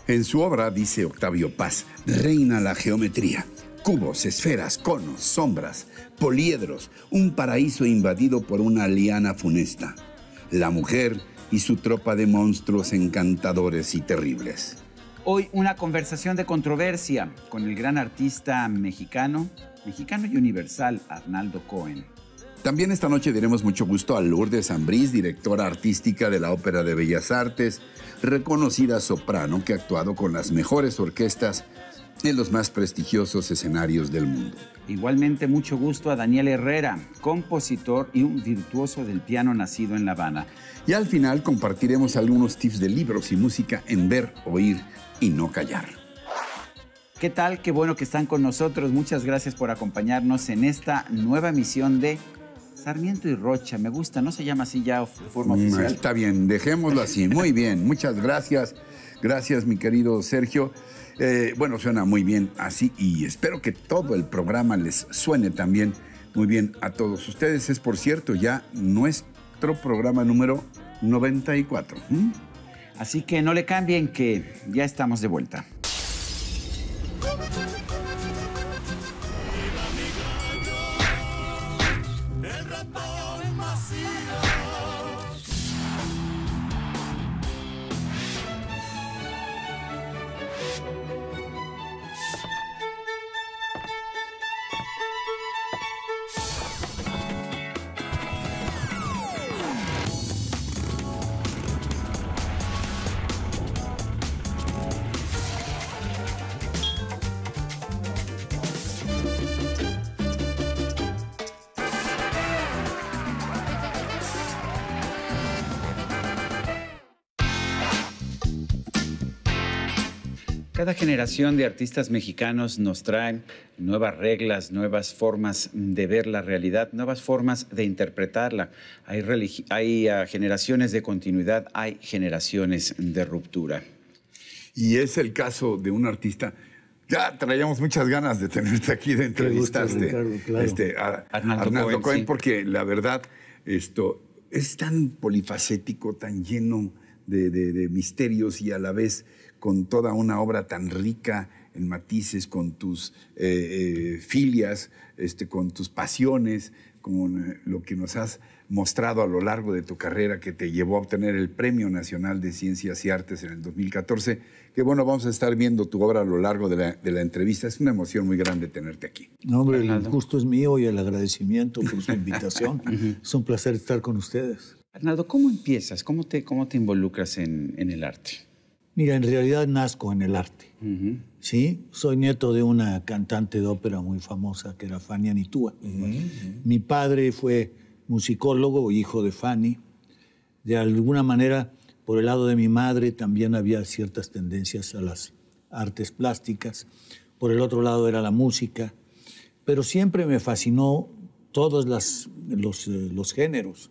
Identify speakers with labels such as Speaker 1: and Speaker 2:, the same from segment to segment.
Speaker 1: En su obra, dice Octavio Paz, reina la geometría. Cubos, esferas, conos, sombras, poliedros, un paraíso invadido por una liana funesta. La mujer y su tropa de monstruos encantadores y terribles.
Speaker 2: Hoy una conversación de controversia con el gran artista mexicano y universal, Arnaldo Cohen.
Speaker 1: También esta noche diremos mucho gusto a Lourdes Ambrís, directora artística de la Ópera de Bellas Artes, reconocida soprano que ha actuado con las mejores orquestas en los más prestigiosos escenarios del mundo.
Speaker 2: Igualmente mucho gusto a Daniel Herrera, compositor y un virtuoso del piano nacido en La Habana.
Speaker 1: Y al final compartiremos algunos tips de libros y música en Ver, Oír y No Callar.
Speaker 2: ¿Qué tal? Qué bueno que están con nosotros. Muchas gracias por acompañarnos en esta nueva emisión de Sarmiento y Rocha. Me gusta, no se llama así ya de forma oficial.
Speaker 1: Está bien, dejémoslo así. Muy bien, muchas gracias. Gracias, mi querido Sergio. Bueno, suena muy bien así y espero que todo el programa les suene también muy bien a todos ustedes. Es, por cierto, ya nuestro programa número 94.
Speaker 2: Así que no le cambien, que ya estamos de vuelta. Cada generación de artistas mexicanos nos trae nuevas reglas, nuevas formas de ver la realidad, nuevas formas de interpretarla. Hay generaciones de continuidad, hay generaciones de ruptura.
Speaker 1: Y es el caso de un artista. Ya traíamos muchas ganas de tenerte aquí, de entrevistarte.
Speaker 3: Claro.
Speaker 1: Arnaldo Cohen,
Speaker 2: sí.
Speaker 1: Porque la verdad, esto es tan polifacético, tan lleno de misterios y a la vez con toda una obra tan rica en matices, con tus filias, con tus pasiones, con lo que nos has mostrado a lo largo de tu carrera, que te llevó a obtener el Premio Nacional de Ciencias y Artes en el 2014. Que bueno, vamos a estar viendo tu obra a lo largo de la entrevista. Es una emoción muy grande tenerte aquí.
Speaker 3: No, hombre, el gusto es mío y el agradecimiento por su invitación. Es un placer estar con ustedes.
Speaker 2: Arnaldo, ¿cómo empiezas? ¿Cómo te involucras en el arte?
Speaker 3: Mira, en realidad nazco en el arte. ¿Sí? Soy nieto de una cantante de ópera muy famosa que era Fanny Anitúa. Mi padre fue musicólogo, hijo de Fanny. De alguna manera, por el lado de mi madre también había ciertas tendencias a las artes plásticas. Por el otro lado era la música. Pero siempre me fascinó todos los géneros.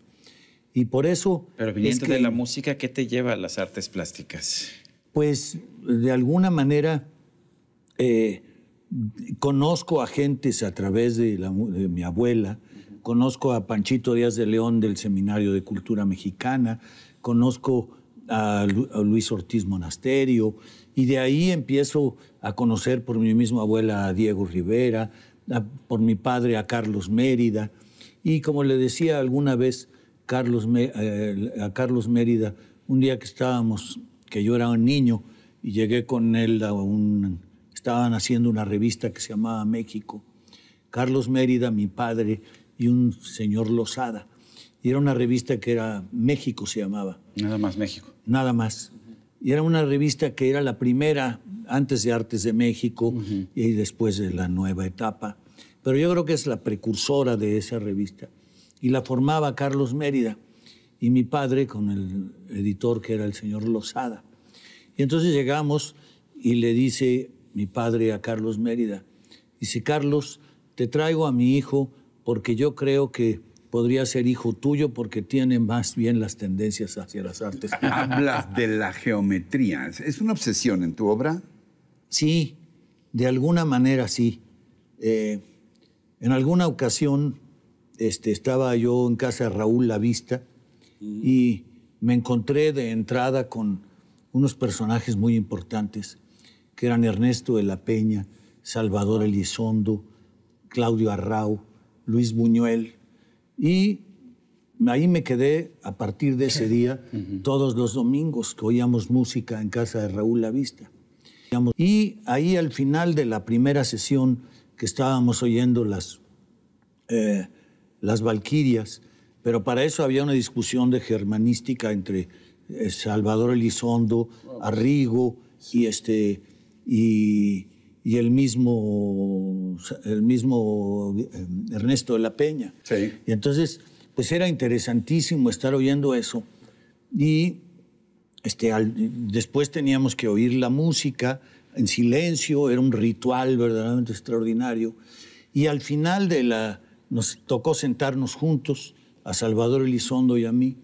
Speaker 3: Y por eso...
Speaker 2: Pero viniendo de la música, ¿qué te lleva a las artes plásticas?
Speaker 3: Pues, de alguna manera, conozco a gentes a través de mi abuela, conozco a Panchito Díaz de León del Seminario de Cultura Mexicana, conozco a Luis Ortiz Monasterio, y de ahí empiezo a conocer por mi misma abuela a Diego Rivera, por mi padre a Carlos Mérida, y como le decía alguna vez a Carlos Mérida, un día que yo era un niño y llegué con él estaban haciendo una revista que se llamaba México. Carlos Mérida, mi padre, y un señor Lozada. Y era una revista que era México, se llamaba.
Speaker 2: Nada más México.
Speaker 3: Nada más. Y era una revista que era la primera, antes de Artes de México y después de la nueva etapa. Pero yo creo que es la precursora de esa revista. Y la formaba Carlos Mérida. Y mi padre con el editor, que era el señor Lozada. Y entonces llegamos y le dice mi padre a Carlos Mérida, dice: Carlos, te traigo a mi hijo porque yo creo que podría ser hijo tuyo porque tiene más bien las tendencias hacia las artes.
Speaker 1: Hablas de la geometría. ¿Es una obsesión en tu obra?
Speaker 3: Sí, de alguna manera sí. En alguna ocasión estaba yo en casa de Raúl Lavista y me encontré de entrada con unos personajes muy importantes, que eran Ernesto de la Peña, Salvador Elizondo, Claudio Arrau, Luis Buñuel, y ahí me quedé a partir de ese día, todos los domingos que oíamos música en casa de Raúl Lavista. Y ahí al final de la primera sesión que estábamos oyendo las Valquirias, pero para eso había una discusión de germanística entre Salvador Elizondo, Arrigo y el mismo Ernesto de la Peña.
Speaker 1: Sí.
Speaker 3: Y entonces, pues era interesantísimo estar oyendo eso. Y después teníamos que oír la música en silencio, era un ritual verdaderamente extraordinario. Y al final nos tocó sentarnos juntos, a Salvador Elizondo y a mí,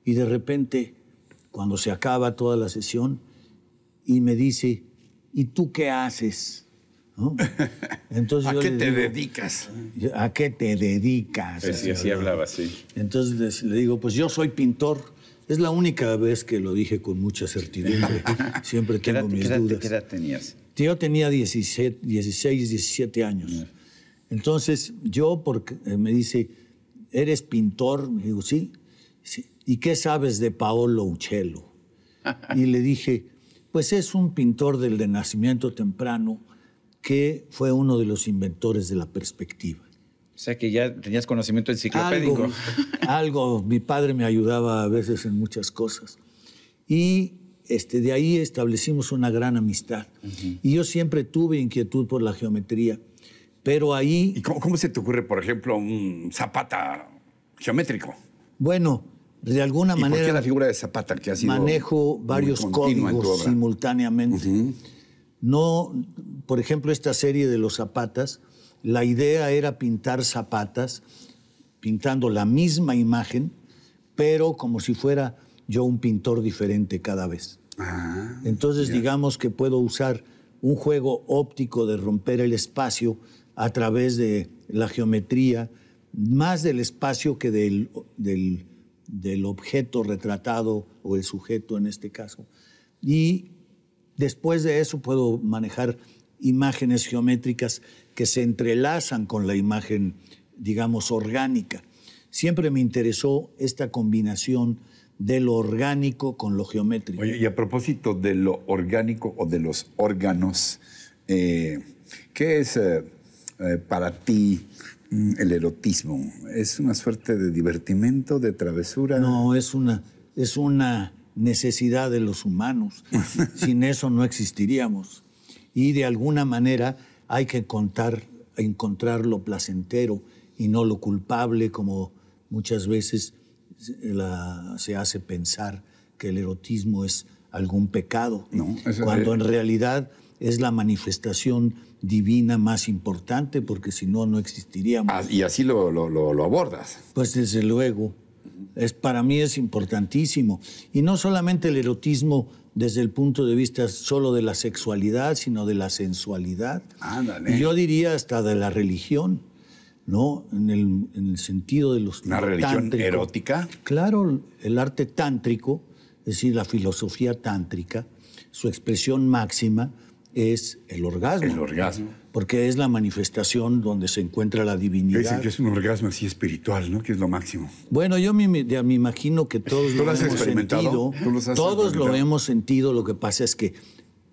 Speaker 3: y de repente, cuando se acaba toda la sesión, y me dice, ¿y tú qué haces? ¿No? Entonces
Speaker 1: ¿A
Speaker 3: yo
Speaker 1: qué
Speaker 3: le
Speaker 1: te
Speaker 3: digo,
Speaker 1: dedicas?
Speaker 3: ¿a qué te dedicas?
Speaker 2: Sí, así hablaba, sí.
Speaker 3: Entonces le digo, pues yo soy pintor. Es la única vez que lo dije con mucha certidumbre. Siempre tengo mis dudas.
Speaker 2: ¿Qué edad tenías?
Speaker 3: Yo tenía 16, 17 años. Entonces porque me dice, ¿eres pintor? Me digo, sí. ¿Y qué sabes de Paolo Uccello? Y le dije, pues es un pintor del Renacimiento temprano que fue uno de los inventores de la perspectiva.
Speaker 2: O sea que ya tenías conocimiento enciclopédico.
Speaker 3: Algo. Mi padre me ayudaba a veces en muchas cosas. Y de ahí establecimos una gran amistad. Y yo siempre tuve inquietud por la geometría, pero ahí...
Speaker 1: ¿Y cómo se te ocurre, por ejemplo, un Zapata geométrico?
Speaker 3: Bueno, de alguna manera...
Speaker 1: ¿Por qué la figura de Zapata, que ha sido
Speaker 3: manejo varios códigos simultáneamente. No, por ejemplo, esta serie de los Zapatas, la idea era pintar zapatas, pintando la misma imagen, pero como si fuera yo un pintor diferente cada vez. Entonces, digamos que puedo usar un juego óptico de romper el espacio a través de la geometría, más del espacio que del objeto retratado o el sujeto en este caso. Y después de eso puedo manejar imágenes geométricas que se entrelazan con la imagen, digamos, orgánica. Siempre me interesó esta combinación de lo orgánico con lo geométrico.
Speaker 1: Oye, y a propósito de lo orgánico o de los órganos, ¿qué es para ti el erotismo? ¿Es una suerte de divertimento, de travesura?
Speaker 3: No, es una necesidad de los humanos. Sin eso no existiríamos. Y de alguna manera hay que encontrar lo placentero y no lo culpable, como muchas veces se hace pensar que el erotismo es algún pecado,
Speaker 1: no,
Speaker 3: cuando en realidad es la manifestación divina más importante, porque si no, no existiríamos.
Speaker 1: Y así lo abordas.
Speaker 3: Pues desde luego, para mí es importantísimo. Y no solamente el erotismo desde el punto de vista solo de la sexualidad, sino de la sensualidad.
Speaker 1: Ándale.
Speaker 3: Y yo diría hasta de la religión, ¿no? En el sentido de los...
Speaker 1: ¿Una religión
Speaker 3: tántrico.
Speaker 1: erótica?
Speaker 3: Claro, el arte tántrico, es decir, la filosofía tántrica, su expresión máxima es el orgasmo.
Speaker 1: El orgasmo.
Speaker 3: Porque es la manifestación donde se encuentra la divinidad.
Speaker 1: Dicen que es un orgasmo así espiritual, ¿no? Que es lo máximo.
Speaker 3: Bueno, yo me imagino que todos lo hemos sentido. Todos lo hemos sentido. Lo que pasa es que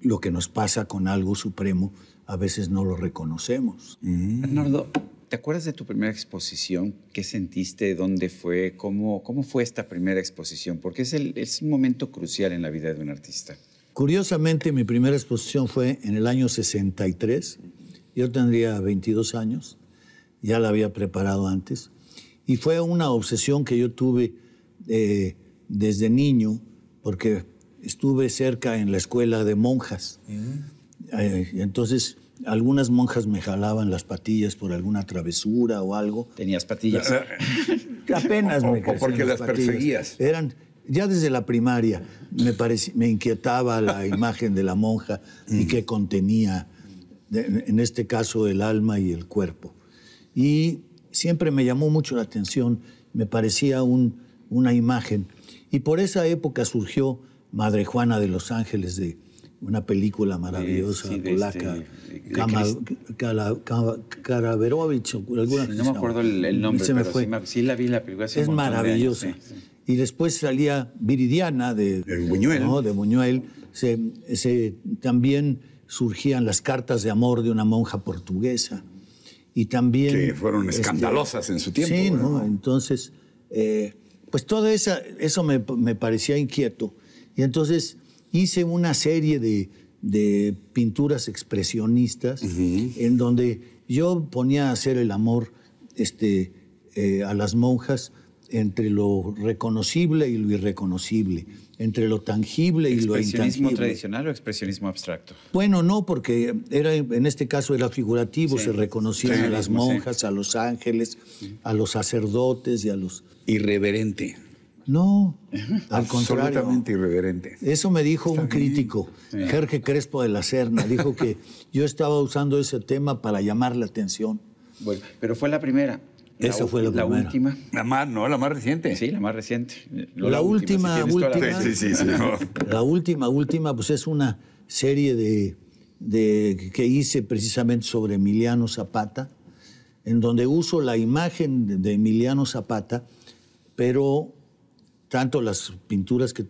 Speaker 3: lo que nos pasa con algo supremo a veces no lo reconocemos.
Speaker 2: Bernardo, ¿te acuerdas de tu primera exposición? ¿Qué sentiste? ¿Dónde fue? ¿Cómo fue esta primera exposición? Porque es un momento crucial en la vida de un artista.
Speaker 3: Curiosamente, mi primera exposición fue en el año 63. Yo tendría 22 años. Ya la había preparado antes. Y fue una obsesión que yo tuve desde niño, porque estuve cerca en la escuela de monjas. Entonces, algunas monjas me jalaban las patillas por alguna travesura o algo.
Speaker 2: ¿Tenías patillas?
Speaker 3: Apenas me crecían
Speaker 1: o porque las
Speaker 3: patillas.
Speaker 1: perseguías.
Speaker 3: Ya desde la primaria me inquietaba la imagen de la monja y qué contenía, en este caso, el alma y el cuerpo. Y siempre me llamó mucho la atención, me parecía una imagen. Y por esa época surgió Madre Juana de los Ángeles, de una película maravillosa polaca, Karaverovich, o alguna
Speaker 2: no me acuerdo el nombre,
Speaker 3: se me
Speaker 2: pero
Speaker 3: fue.
Speaker 2: Sí la vi la película hace
Speaker 3: Es
Speaker 2: un montón de
Speaker 3: maravillosa.
Speaker 2: años, sí.
Speaker 3: Y después salía Viridiana de
Speaker 1: Buñuel.
Speaker 3: ¿no? de Buñuel. También surgían las cartas de amor de una monja portuguesa. Y también...
Speaker 1: Que fueron escandalosas en su tiempo.
Speaker 3: Sí, ¿no?
Speaker 1: ¿no?
Speaker 3: Entonces, pues todo eso me parecía inquieto. Y entonces hice una serie de pinturas expresionistas en donde yo ponía a hacer el amor a las monjas entre lo reconocible y lo irreconocible, entre lo tangible y lo intangible.
Speaker 2: ¿Expresionismo tradicional o expresionismo abstracto?
Speaker 3: Bueno, no, porque en este caso era figurativo, se reconocían a las monjas, a los ángeles, a los sacerdotes y a los...
Speaker 1: Irreverente.
Speaker 3: No, al contrario.
Speaker 1: Absolutamente irreverente.
Speaker 3: Eso me dijo un crítico, Jorge Crespo de la Serna, dijo que yo estaba usando ese tema para llamar la atención.
Speaker 2: Bueno, pero fue la primera.
Speaker 3: Esa fue la primera.
Speaker 2: Última.
Speaker 1: La más reciente.
Speaker 2: Sí, la más reciente.
Speaker 3: La última.
Speaker 1: Sí. No.
Speaker 3: La última, pues es una serie que hice precisamente sobre Emiliano Zapata, en donde uso la imagen de Emiliano Zapata, pero tanto las pinturas que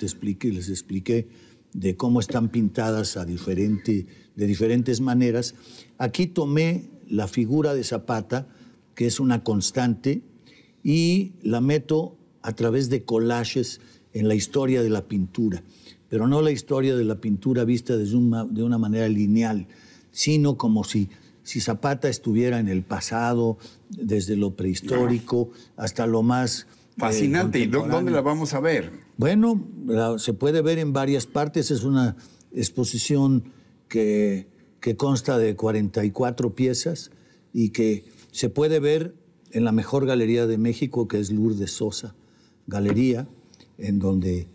Speaker 3: les expliqué de cómo están pintadas de diferentes maneras. Aquí tomé la figura de Zapata, que es una constante, y la meto a través de collages en la historia de la pintura, pero no la historia de la pintura vista de una manera lineal, sino como si Zapata estuviera en el pasado, desde lo prehistórico hasta lo más
Speaker 1: fascinante. ¿Y dónde la vamos a ver?
Speaker 3: Bueno, se puede ver en varias partes. Es una exposición que consta de 44 piezas y que se puede ver en la mejor galería de México, que es Lourdes Sosa Galería, en donde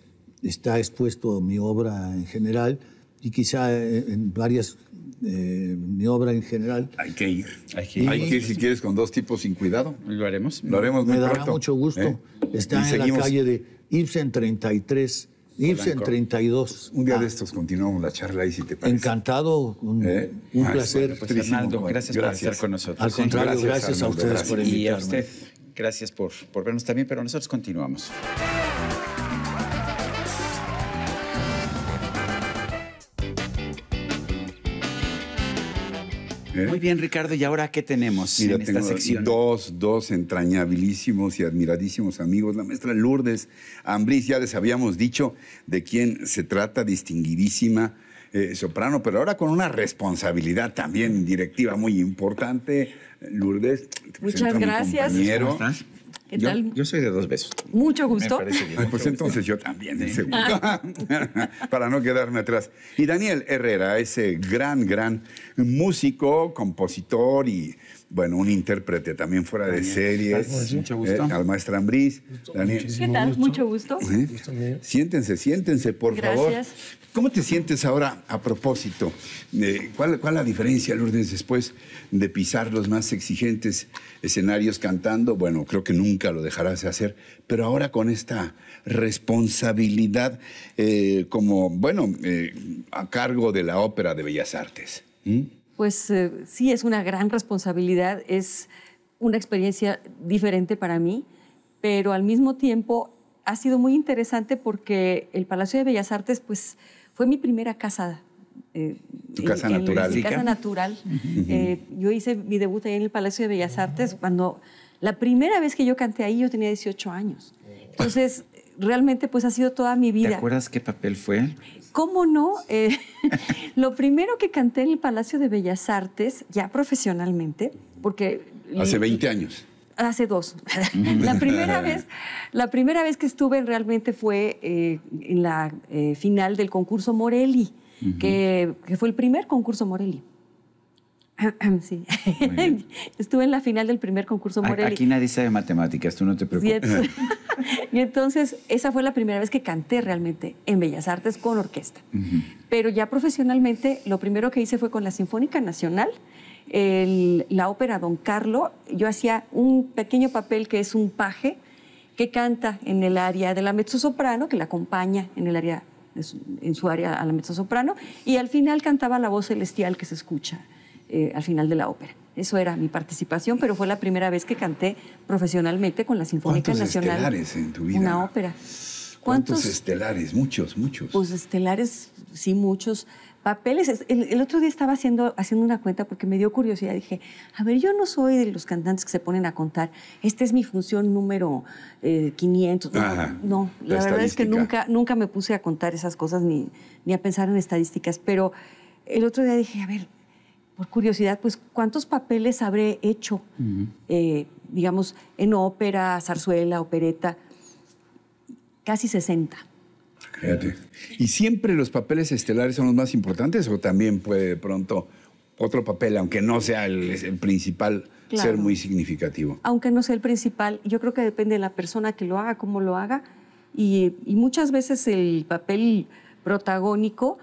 Speaker 3: está expuesto mi obra en general y quizá en varias... mi obra en general.
Speaker 1: Hay que ir. Hay que ir, si quieres, con dos tipos sin cuidado.
Speaker 2: Lo haremos.
Speaker 1: Lo haremos muy pronto.
Speaker 3: Me dará mucho gusto. Está en la calle de Ibsen 33, Ibsen 32.
Speaker 1: Un día de estos continuamos la charla ahí, si te parece.
Speaker 3: Encantado, un placer.
Speaker 2: Pues, Arnaldo, gracias por estar con nosotros.
Speaker 3: Al contrario, gracias a ustedes por invitarme.
Speaker 2: Y a usted, gracias por vernos también, pero nosotros continuamos. Muy bien, Ricardo. ¿Y ahora qué tenemos en esta sección?
Speaker 1: Dos entrañabilísimos y admiradísimos amigos. La maestra Lourdes Ambrís, ya les habíamos dicho de quién se trata, distinguidísima soprano, pero ahora con una responsabilidad también directiva muy importante. Lourdes, te
Speaker 4: muchas gracias.
Speaker 2: ¿Cómo estás?
Speaker 4: ¿Qué tal?
Speaker 2: Yo soy de 2 besos.
Speaker 4: Mucho gusto.
Speaker 2: Me parece bien.
Speaker 1: Ay, pues entonces yo también, en segundo. Para no quedarme atrás. Y Daniel Herrera, ese gran músico, compositor y, bueno, un intérprete también fuera de serie.
Speaker 2: Mucho gusto.
Speaker 1: Al maestro Ambrís. Daniel.
Speaker 4: ¿Qué tal? Mucho gusto.
Speaker 1: Siéntense, por favor.
Speaker 4: Gracias.
Speaker 1: ¿Cómo te sientes ahora a propósito? ¿Cuál la diferencia, Lourdes, después de pisar los más exigentes escenarios cantando? Bueno, creo que nunca lo dejarás de hacer, pero ahora con esta responsabilidad a cargo de la Ópera de Bellas Artes.
Speaker 4: Pues sí, es una gran responsabilidad, es una experiencia diferente para mí, pero al mismo tiempo ha sido muy interesante porque el Palacio de Bellas Artes, pues, fue mi primera casa.
Speaker 1: Tu casa natural.
Speaker 4: Mi casa natural. Yo hice mi debut ahí en el Palacio de Bellas Artes cuando la primera vez que yo canté ahí yo tenía 18 años. Entonces, realmente pues ha sido toda mi vida.
Speaker 2: ¿Te acuerdas qué papel fue?
Speaker 4: ¿Cómo no? Lo primero que canté en el Palacio de Bellas Artes, ya profesionalmente, porque...
Speaker 1: Hace 20 años.
Speaker 4: Hace 2. La primera vez que estuve realmente fue en la final del concurso Morelli, que fue el primer concurso Morelli. Sí. Estuve en la final del primer concurso Morelli.
Speaker 2: Aquí nadie sabe matemáticas, tú no te preocupes.
Speaker 4: Y entonces, esa fue la primera vez que canté realmente en Bellas Artes con orquesta. Pero ya profesionalmente, lo primero que hice fue con la Sinfónica Nacional, la ópera Don Carlo. Yo hacía un pequeño papel que es un paje que canta en el área de la mezzosoprano, que la acompaña en el área en su área a la mezzosoprano, y al final cantaba la voz celestial que se escucha al final de la ópera. Eso era mi participación, pero fue la primera vez que canté profesionalmente con la Sinfónica Nacional.
Speaker 1: ¿Cuántos estelares en tu vida?
Speaker 4: Una ópera.
Speaker 1: ¿Cuántos estelares? Muchos, muchos.
Speaker 4: Pues estelares, sí, muchos. Papeles. El otro día estaba haciendo una cuenta porque me dio curiosidad. Dije, a ver, yo no soy de los cantantes que se ponen a contar, esta es mi función número 500. No, la verdad es que nunca me puse a contar esas cosas ni a pensar en estadísticas. Pero el otro día dije, a ver, por curiosidad, pues, ¿cuántos papeles habré hecho? Digamos, en ópera, zarzuela, opereta. Casi 60.
Speaker 1: Fíjate. ¿Y siempre los papeles estelares son los más importantes o también puede de pronto otro papel, aunque no sea el principal, ser muy significativo?
Speaker 4: Aunque no sea el principal, yo creo que depende de la persona que lo haga, cómo lo haga, y muchas veces el papel protagónico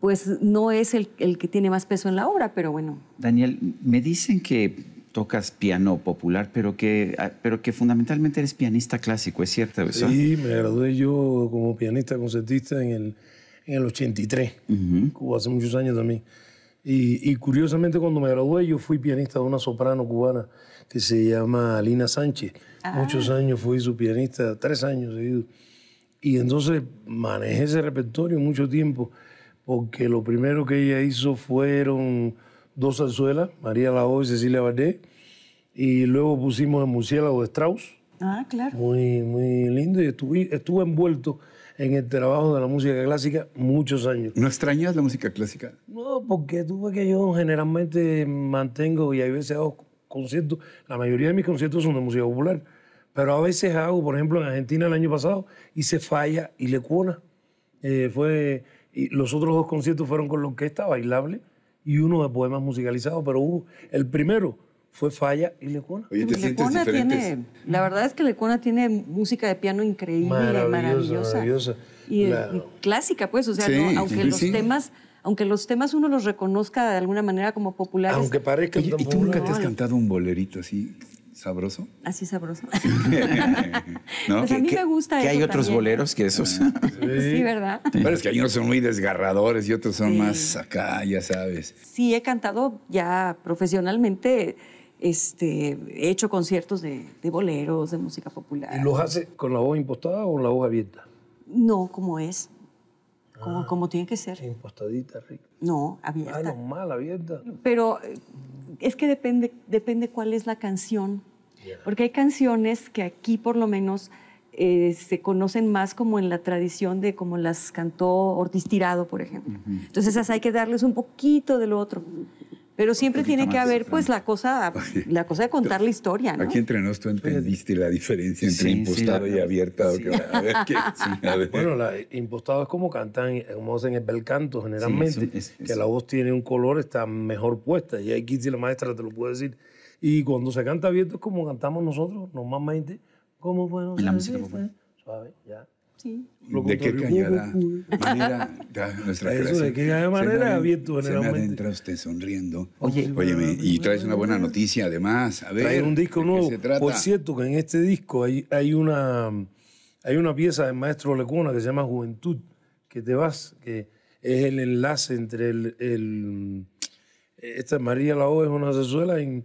Speaker 4: pues no es el que tiene más peso en la obra, pero bueno.
Speaker 2: Daniel, me dicen que tocas piano popular, pero que fundamentalmente eres pianista clásico, ¿es cierto eso?
Speaker 5: Sí, me gradué yo como pianista concertista en el 83, Cuba, hace muchos años también. Y curiosamente cuando me gradué yo fui pianista de una soprano cubana que se llama Lina Sánchez. Muchos años fui su pianista, 3 años seguidos. Y entonces manejé ese repertorio mucho tiempo, porque lo primero que ella hizo fueron 2 zarzuelas, María Lao y Cecilia Bardé, y luego pusimos El murciélago de Strauss.
Speaker 4: Claro.
Speaker 5: Muy, muy lindo, y estuve envuelto en el trabajo de la música clásica muchos años.
Speaker 1: ¿No extrañas la música clásica?
Speaker 5: No, porque tú ves que yo generalmente mantengo, y a veces hago conciertos, la mayoría de mis conciertos son de música popular, pero a veces hago, por ejemplo, en Argentina el año pasado, hice Falla y Lecuona. Y los otros 2 conciertos fueron con la orquesta bailable y uno de poemas musicalizados, pero el primero fue Falla y Lecuona.
Speaker 1: Oye, ¿te sientes diferentes?
Speaker 4: La verdad es que Lecuona tiene música de piano increíble, maravillosa. Y clásica, pues, o sea,
Speaker 1: sí,
Speaker 4: ¿no? Aunque los temas uno los reconozca de alguna manera como populares.
Speaker 5: Aunque parezca
Speaker 1: ¿Y tú nunca te has cantado un bolerito así sabroso?
Speaker 4: Así sabroso.
Speaker 1: ¿No?
Speaker 4: Pues a mí me gusta
Speaker 2: que
Speaker 4: eso
Speaker 2: hay otros
Speaker 4: también.
Speaker 2: boleros que esos.
Speaker 4: Sí, ¿verdad?
Speaker 1: Pero es que hay unos son muy desgarradores y otros son más acá, ya sabes.
Speaker 4: Sí, he cantado ya profesionalmente. He hecho conciertos de boleros, de música popular.
Speaker 5: ¿Y los hace con la voz impostada o con la voz abierta?
Speaker 4: No, como es. Como tiene que ser.
Speaker 5: Impostadita, rica.
Speaker 4: No, abierta.
Speaker 5: Normal, abierta.
Speaker 4: Pero es que depende cuál es la canción. Porque hay canciones que aquí por lo menos se conocen más como en la tradición de como las cantó Ortiz Tirado, por ejemplo. Entonces esas hay que darles un poquito de lo otro. Pero siempre tiene que haber pues la cosa de contar la historia, ¿no?
Speaker 1: Aquí entre nosotros, ¿tú entendiste la diferencia entre impostado y abierta?
Speaker 4: Sí.
Speaker 1: A ver, a ver.
Speaker 5: Bueno, impostado es como cantan, como hacen el bel canto generalmente,
Speaker 2: Sí,
Speaker 5: que la voz tiene un color, está mejor puesta. Y aquí si la maestra te lo puede decir. Y cuando se canta abierto es como cantamos nosotros, normalmente. ¿Cómo bueno?
Speaker 2: En la música popular.
Speaker 5: Suave, ya.
Speaker 4: Sí.
Speaker 1: ¿De qué callada manera nuestra
Speaker 5: Eso,
Speaker 1: creación?
Speaker 5: de qué callada manera abierto
Speaker 1: Se me
Speaker 5: generalmente.
Speaker 1: adentra usted sonriendo.
Speaker 2: Oye,
Speaker 1: Óyeme, y traes una buena noticia además. A ver,
Speaker 5: Trae un disco
Speaker 1: ¿de qué
Speaker 5: nuevo.
Speaker 1: se trata?
Speaker 5: Por cierto, que en este disco hay una pieza del maestro Lecuona que se llama Juventud, que te vas, que es el enlace entre esta María Lao es una zarzuela en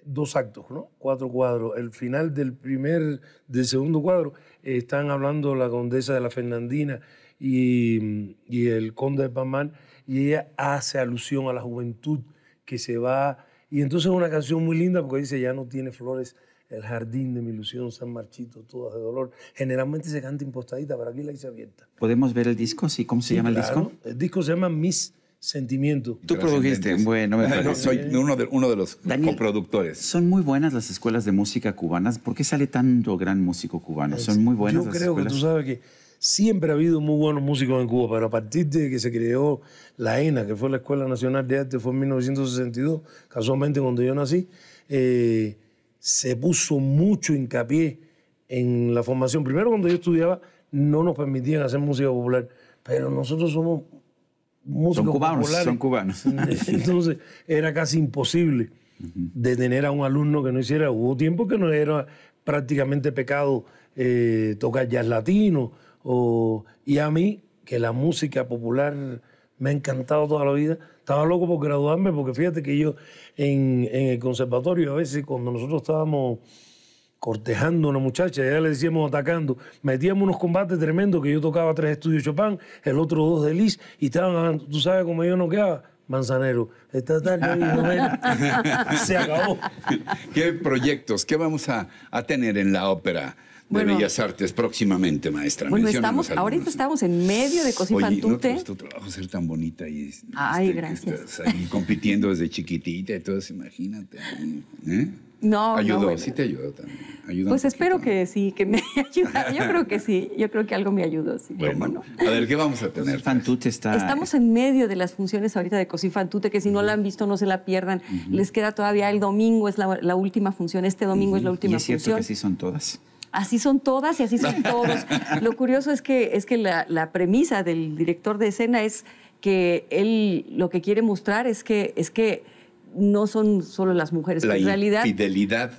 Speaker 5: 2 actos, ¿no? 4 cuadros. El final del segundo cuadro están hablando la condesa de la Fernandina y el conde de Pamán, y ella hace alusión a la juventud que se va. Y entonces es una canción muy linda porque dice: ya no tiene flores el jardín de mi ilusión, se han marchito todas de dolor. Generalmente se canta impostadita, pero aquí la hice abierta.
Speaker 2: ¿Podemos ver el disco? Sí, ¿cómo se llama el disco?
Speaker 5: El disco se llama Mis Sentimientos.
Speaker 2: Tú produjiste, bueno, me parece.
Speaker 1: Soy uno de los
Speaker 2: Daniel,
Speaker 1: coproductores.
Speaker 2: Son muy buenas las escuelas de música cubanas. ¿Por qué sale tanto gran músico cubano? Son muy buenas las
Speaker 5: Yo creo
Speaker 2: escuelas.
Speaker 5: que tú sabes que siempre ha habido muy buenos músicos en Cuba, pero a partir de que se creó la ENA, que fue la Escuela Nacional de Arte, fue en 1962, casualmente cuando yo nací, se puso mucho hincapié en la formación. Primero, cuando yo estudiaba, no nos permitían hacer música popular, pero nosotros somos músicos populares.
Speaker 2: Son cubanos.
Speaker 5: Entonces era casi imposible detener a un alumno que no hiciera. Hubo tiempo que no era prácticamente pecado tocar jazz latino Y a mí, que la música popular me ha encantado toda la vida, estaba loco por graduarme, porque fíjate que yo en el conservatorio, a veces cuando nosotros estábamos cortejando a una muchacha, ya le decíamos atacando, metíamos unos combates tremendos, que yo tocaba 3 estudios Chopin, el otro 2 de Liszt, y estaban, tú sabes cómo yo no quedaba, Manzanero. Esta tarde se acabó.
Speaker 1: ¿Qué proyectos, qué vamos a tener en la ópera de Bellas Artes próximamente, maestra?
Speaker 4: Bueno, ahorita estamos en medio de Così fan tutte.
Speaker 1: Oye, tu trabajo ser tan bonita y
Speaker 4: ay, gracias.
Speaker 1: Estás ahí compitiendo desde chiquitita y todo eso, imagínate.
Speaker 4: No,
Speaker 1: ayudó,
Speaker 4: bueno.
Speaker 1: Sí te ayudó también. Ayuda
Speaker 4: pues espero que sí, que me ayude. Yo creo que sí, yo creo que algo me ayudó, sí.
Speaker 1: Bueno, no. A ver, ¿qué vamos a tener?
Speaker 2: Fan tutte está...
Speaker 4: Estamos en medio de las funciones ahorita de Così fan tutte, que si no la han visto no se la pierdan. Les queda todavía el domingo, es la última función, este domingo es la última función.
Speaker 2: Y es cierto que sí son todas.
Speaker 4: Así son todas y así son todos. Lo curioso es que la premisa del director de escena es que él lo que quiere mostrar es que no son solo las mujeres,
Speaker 1: la
Speaker 4: que en realidad
Speaker 1: infidelidad.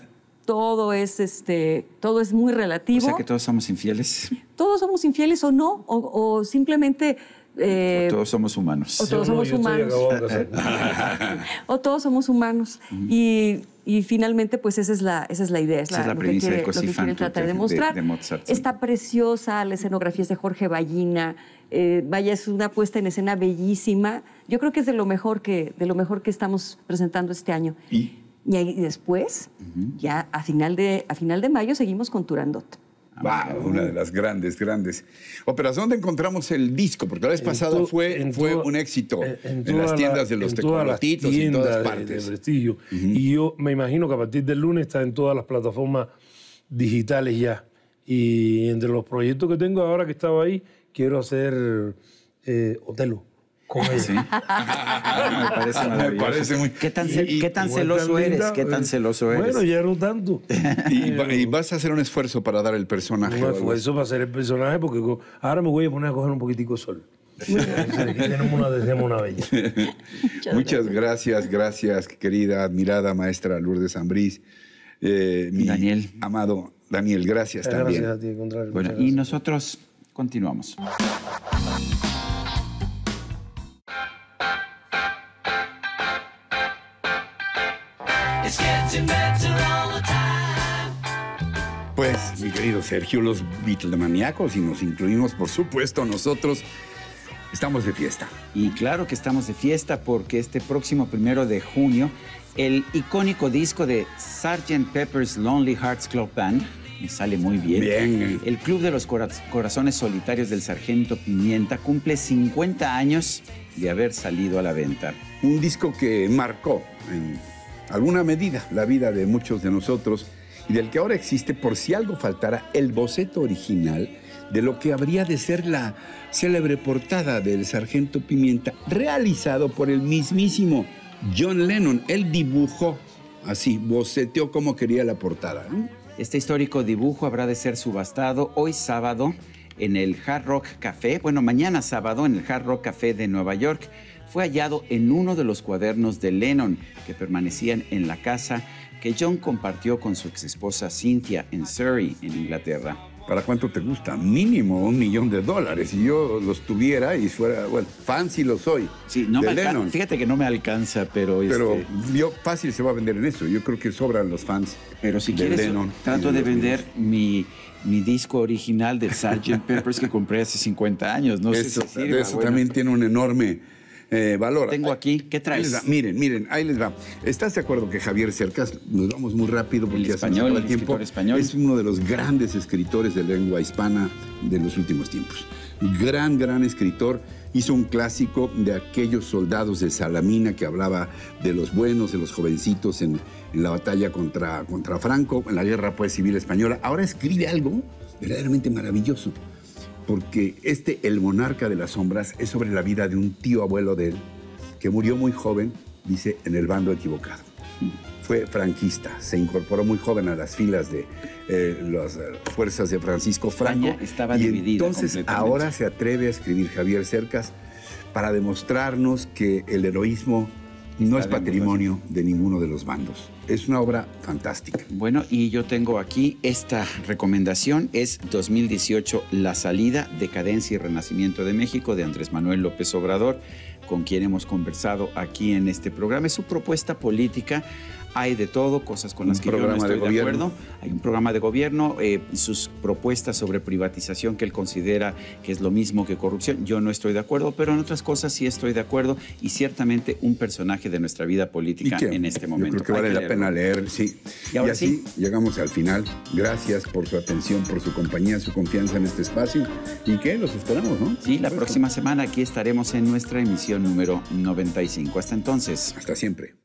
Speaker 4: Todo es muy relativo.
Speaker 2: O sea que todos somos infieles.
Speaker 4: Todos somos infieles o no, o simplemente
Speaker 2: o todos somos humanos.
Speaker 4: O todos somos humanos. O todos somos humanos. Y finalmente, pues esa es la idea.
Speaker 2: Esa es la premisa de Così fan tutte,
Speaker 4: tratar de mostrar.
Speaker 2: De Mozart, sí.
Speaker 4: Está preciosa, la escenografía es de Jorge Ballina. Vaya, es una puesta en escena bellísima. Yo creo que es de lo mejor que estamos presentando este año. Y ahí después, ya a final de mayo, seguimos con Turandot.
Speaker 1: Wow, una de las grandes óperas. ¿Dónde encontramos el disco? Porque la vez pasada fue un éxito en las tiendas de los tecolotitos y en todas partes.
Speaker 5: De prestigio. Y yo me imagino que a partir del lunes está en todas las plataformas digitales ya. Y entre los proyectos que tengo ahora que estaba ahí, quiero hacer Otelo. Con ella.
Speaker 2: ¿Sí? Me parece maravilloso.
Speaker 1: Me parece muy...
Speaker 2: ¿Qué tan celoso eres? ¿Qué tan celoso eres?
Speaker 5: Bueno, ya no tanto.
Speaker 1: Y vas a hacer un esfuerzo para dar el personaje.
Speaker 5: Un esfuerzo para hacer el personaje, porque ahora me voy a poner a coger un poquitico de sol. Tenemos una bella.
Speaker 1: Muchas gracias, querida, admirada maestra Lourdes Ambrís. Mi
Speaker 2: Daniel.
Speaker 1: Amado Daniel, gracias también.
Speaker 5: Gracias a ti, contrario.
Speaker 2: Bueno, y nosotros continuamos.
Speaker 1: Pues, mi querido Sergio, los Beatlemaníacos, y nos incluimos, por supuesto, nosotros, estamos de fiesta.
Speaker 2: Y claro que estamos de fiesta porque este próximo 1 de junio, el icónico disco de Sgt. Pepper's Lonely Hearts Club Band, me sale muy bien.
Speaker 1: Bien.
Speaker 2: El Club de los Corazones Solitarios del Sargento Pimienta cumple 50 años de haber salido a la venta.
Speaker 1: Un disco que marcó en alguna medida la vida de muchos de nosotros y del que ahora existe, por si algo faltara, el boceto original de lo que habría de ser la célebre portada del Sargento Pimienta, realizado por el mismísimo John Lennon. Él dibujó así, boceteó cómo quería la portada, ¿no?
Speaker 2: Este histórico dibujo habrá de ser subastado hoy sábado en el Hard Rock Café, mañana sábado en el Hard Rock Café de Nueva York. Fue hallado en uno de los cuadernos de Lennon que permanecían en la casa que John compartió con su exesposa Cynthia en Surrey, en Inglaterra.
Speaker 1: ¿Para cuánto te gusta? Mínimo $1 millón. Si yo los tuviera y fuera, fan sí lo soy.
Speaker 2: Sí, no me Lennon. Fíjate que no me alcanza, pero
Speaker 1: yo fácil se va a vender en eso. Yo creo que sobran los fans.
Speaker 2: Pero si quieres, Lennon, trato de vender mi disco original de Sgt. Pepper's que compré hace 50 años. No sé si sirva,
Speaker 1: eso también tiene un enorme valor.
Speaker 2: Tengo aquí, ¿qué traes?
Speaker 1: Miren, ahí les va. ¿Estás de acuerdo que Javier Cercas, nos vamos muy rápido porque ya se nos acaba el tiempo, es uno de los grandes escritores de lengua hispana de los últimos tiempos? Gran escritor. Hizo un clásico de aquellos soldados de Salamina que hablaba de los buenos, de los jovencitos en la batalla contra Franco, en la guerra civil española. Ahora escribe algo verdaderamente maravilloso, porque El monarca de las sombras es sobre la vida de un tío abuelo de él que murió muy joven, dice, en el bando equivocado. Fue franquista, se incorporó muy joven a las filas de las fuerzas de Francisco Franco.
Speaker 2: España estaba dividida
Speaker 1: entonces ahora se atreve a escribir Javier Cercas para demostrarnos que el heroísmo No es patrimonio de ninguno de los bandos. Es una obra fantástica.
Speaker 2: Bueno, y yo tengo aquí esta recomendación, es 2018, La salida, decadencia y renacimiento de México, de Andrés Manuel López Obrador, con quien hemos conversado aquí en este programa. Es su propuesta política. Hay de todo, cosas con las que yo no estoy de acuerdo. Hay un programa de gobierno, sus propuestas sobre privatización que él considera que es lo mismo que corrupción. Yo no estoy de acuerdo, pero en otras cosas sí estoy de acuerdo, y ciertamente un personaje de nuestra vida política en este momento.
Speaker 1: Yo creo que vale la pena leer, sí.
Speaker 2: Y ahora
Speaker 1: así llegamos al final. Gracias por su atención, por su compañía, su confianza en este espacio. ¿Y qué? Los esperamos, ¿no?
Speaker 2: Sí, la próxima semana aquí estaremos en nuestra emisión número 95. Hasta entonces.
Speaker 1: Hasta siempre.